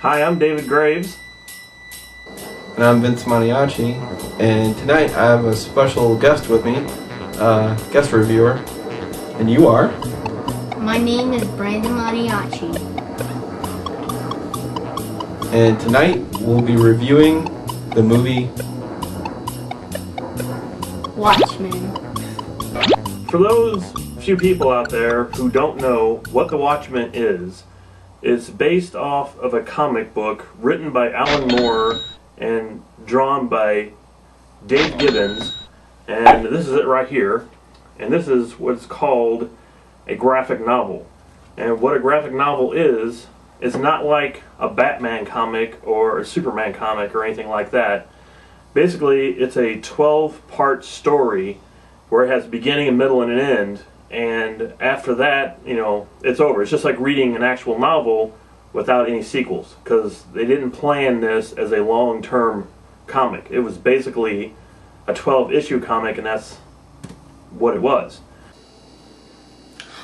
Hi, I'm David Graves. And I'm Vince Maniaci, and tonight I have a special guest with me, guest reviewer, and you are? My name is Brandon Maniaci. And tonight we'll be reviewing the movie Watchmen. For those few people out there who don't know what The Watchmen is, it's based off of a comic book written by Alan Moore and drawn by Dave Gibbons, and this is it right here. And this is what's called a graphic novel. And what a graphic novel is, it's not like a Batman comic or a Superman comic or anything like that. Basically, it's a 12-part story where it has a beginning, a middle, and an end. And after that, you know, it's over. It's just like reading an actual novel without any sequels, because they didn't plan this as a long-term comic. It was basically a 12-issue comic, and that's what it was.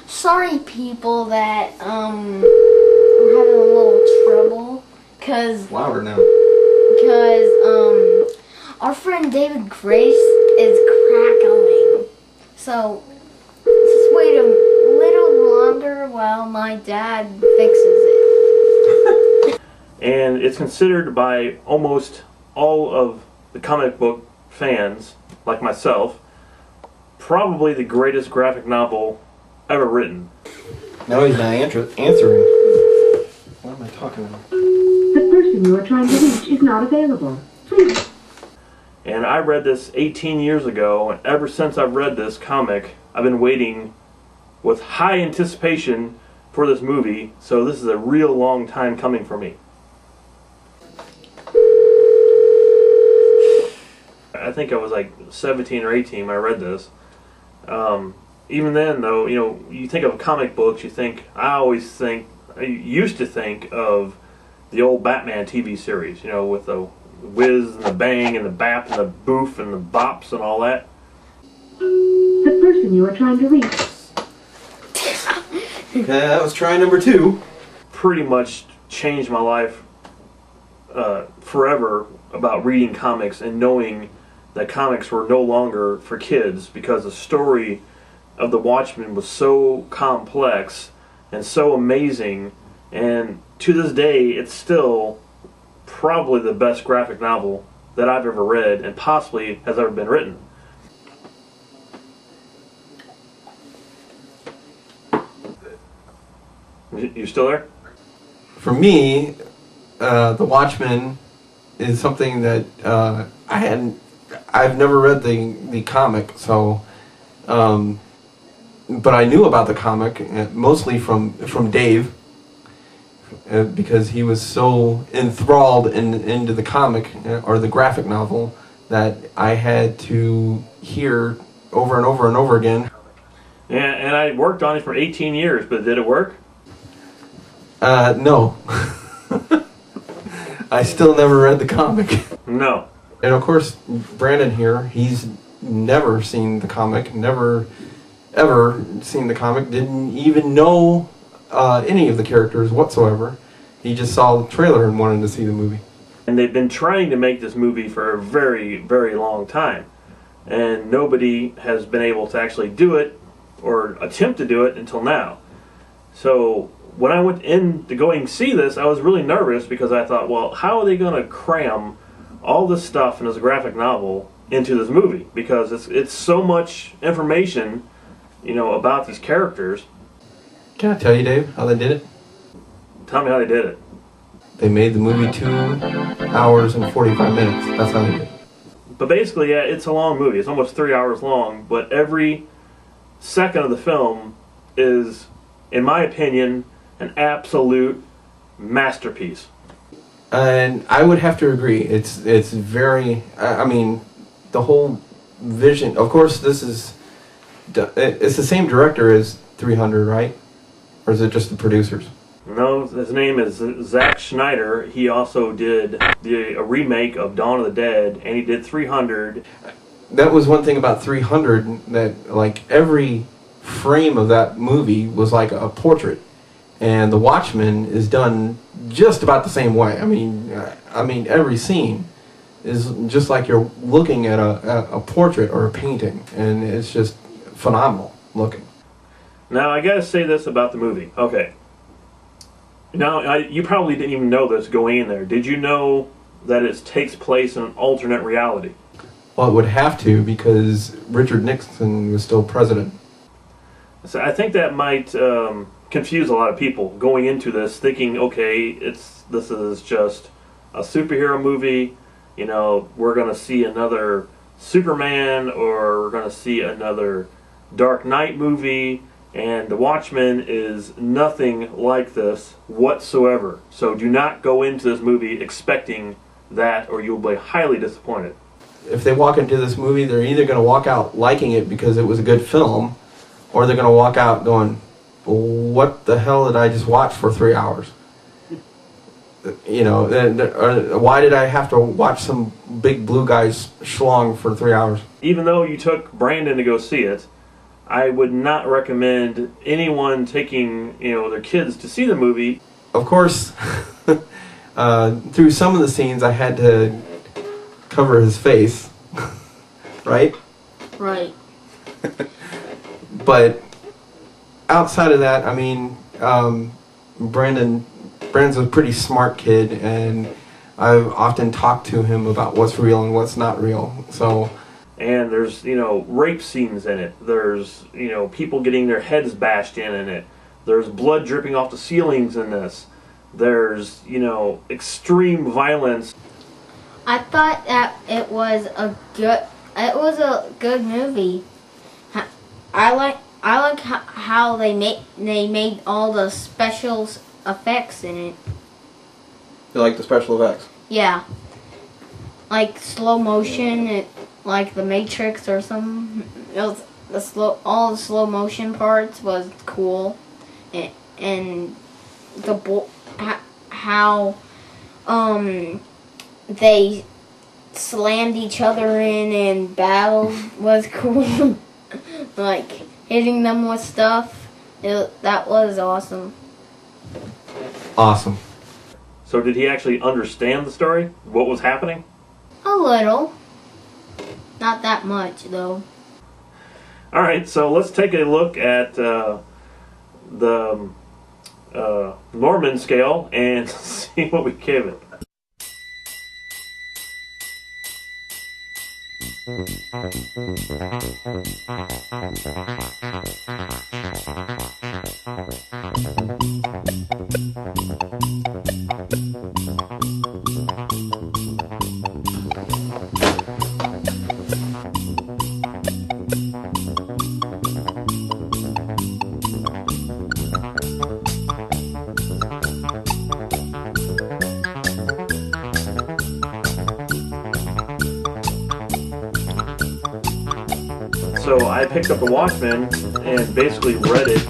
Sorry, people, that we're having a little trouble, cause Louder now. Our friend David Grace is crackling. So just wait a little longer while my dad fixes it. And it's considered by almost all of the comic book fans, like myself, probably the greatest graphic novel ever written. Now he's not answering. What am I talking about? The person you are trying to reach is not available. Please. And I read this 18 years ago, and ever since I've read this comic, I've been waiting with high anticipation for this movie, so this is a real long time coming for me. I think I was like 17 or 18 when I read this. Even then, though, you know, you think of comic books, I used to think of the old Batman TV series, you know, with the whiz and the bang and the bap and the boof and the bops and all that. The person you are trying to reach. Okay, that was try number 2. Pretty much changed my life forever about reading comics and knowing that comics were no longer for kids, because the story of the Watchmen was so complex and so amazing, and to this day it's still probably the best graphic novel that I've ever read and possibly has ever been written. You still there? For me, The Watchmen is something that I've never read the comic, so but I knew about the comic mostly from Dave, because he was so enthralled into the comic or the graphic novel that I had to hear over and over and over again. Yeah, and I worked on it for 18 years, but did it work? No. I still never read the comic. No. And of course, Brandon here, he's never seen the comic, never ever seen the comic, didn't even know any of the characters whatsoever. He just saw the trailer and wanted to see the movie. And they've been trying to make this movie for a very, very long time. And nobody has been able to actually do it or attempt to do it until now. So when I went in to going see this, I was really nervous, because I thought, well, how are they going to cram all this stuff in this graphic novel into this movie? Because it's so much information, you know, about these characters. Can I tell you, Dave, how they did it? Tell me how they did it. They made the movie 2 hours and 45 minutes. That's how they did it. But basically, yeah, it's a long movie. It's almost 3 hours long, but every second of the film is, in my opinion, an absolute masterpiece. And I would have to agree. It's very, I mean, the whole vision, of course, it's the same director as 300, right? Or is it just the producers? No, his name is Zack Snyder. He also did a remake of Dawn of the Dead, and he did 300. That was one thing about 300, that like every frame of that movie was like a portrait. And The Watchmen is done just about the same way. I mean, every scene is just like you're looking at a portrait or a painting, and it's just phenomenal looking. Now, I gotta say this about the movie. Okay. Now, you probably didn't even know this going in there. Did you know that it takes place in an alternate reality? Well, it would have to, because Richard Nixon was still president. So I think that might confuse a lot of people going into this, thinking, okay, this is just a superhero movie. You know, we're going to see another Superman, or we're going to see another Dark Knight movie, and The Watchmen is nothing like this whatsoever. So do not go into this movie expecting that, or you'll be highly disappointed. If they walk into this movie, they're either going to walk out liking it because it was a good film, or they're going to walk out going, what the hell did I just watch for 3 hours? You know, or why did I have to watch some big blue guy's schlong for 3 hours? Even though you took Brandon to go see it, I would not recommend anyone taking, their kids to see the movie. Of course, through some of the scenes I had to cover his face, right? Right. But outside of that, I mean, Brandon's a pretty smart kid, and I've often talked to him about what's real and what's not real. So, and there's rape scenes in it. There's people getting their heads bashed in it. There's blood dripping off the ceilings in this. There's extreme violence. I thought that it was a good movie. I like how they made all the special effects in it. You like the special effects? Yeah, like slow motion, like the Matrix or something. It was all the slow motion parts was cool, and how they slammed each other in battle was cool. Like hitting them with stuff, that was awesome. Awesome. So did he actually understand the story? What was happening? A little. Not that much, though. Alright, so let's take a look at the Norman scale and see what we give it. So I picked up The Watchmen and basically read it